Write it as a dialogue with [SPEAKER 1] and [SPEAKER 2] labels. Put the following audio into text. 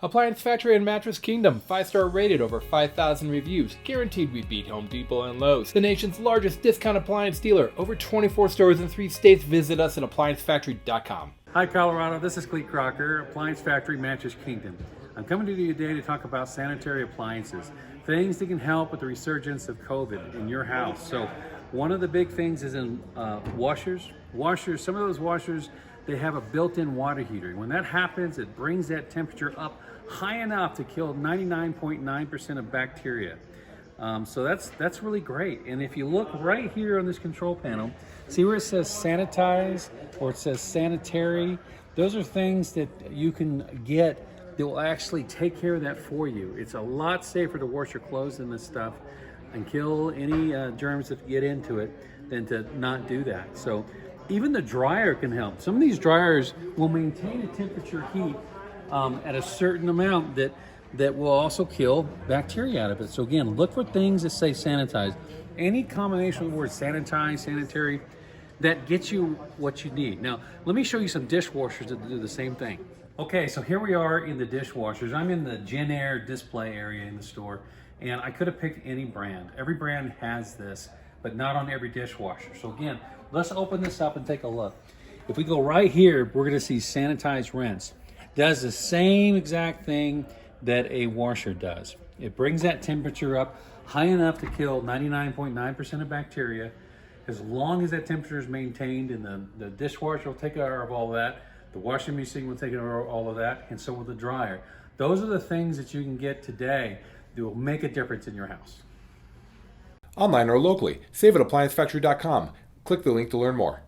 [SPEAKER 1] Appliance Factory and Mattress Kingdom, 5-star rated, over 5,000 reviews, guaranteed we beat Home Depot and Lowe's. The nation's largest discount appliance dealer, over 24 stores in 3 states. Visit us at ApplianceFactory.com.
[SPEAKER 2] Hi Colorado, this is Cleet Crocker, Appliance Factory, Mattress Kingdom. I'm coming to you today to talk about sanitary appliances, things that can help with the resurgence of COVID in your house. So one of the big things is in washers. Some of those washers, they have a built-in water heater. When that happens, it brings that temperature up high enough to kill 99.9% of bacteria. So that's really great. And if you look right here on this control panel, see where it says sanitize or it says sanitary? Those are things that you can get that will actually take care of that for you. It's a lot safer to wash your clothes in this stuff and kill any germs that get into it than to not do that. So even the dryer can help. Some of these dryers will maintain a temperature heat at a certain amount that will also kill bacteria out of it. So again, look for things that say sanitize. Any combination of the words sanitize, sanitary, that gets you what you need. Now, let me show you some dishwashers that do the same thing. Okay, so here we are in the dishwashers. I'm in the Gen Air display area in the store, and I could have picked any brand. Every brand has this, but not on every dishwasher. So again, let's open this up and take a look. If we go right here, we're gonna see sanitize rinse. Does the same exact thing that a washer does. It brings that temperature up high enough to kill 99.9% of bacteria. As long as that temperature is maintained, and the dishwasher will take care of all of that, the washing machine will take care of all of that, and so will the dryer. Those are the things that you can get today that will make a difference in your house.
[SPEAKER 3] Online or locally, save at ApplianceFactory.com. Click the link to learn more.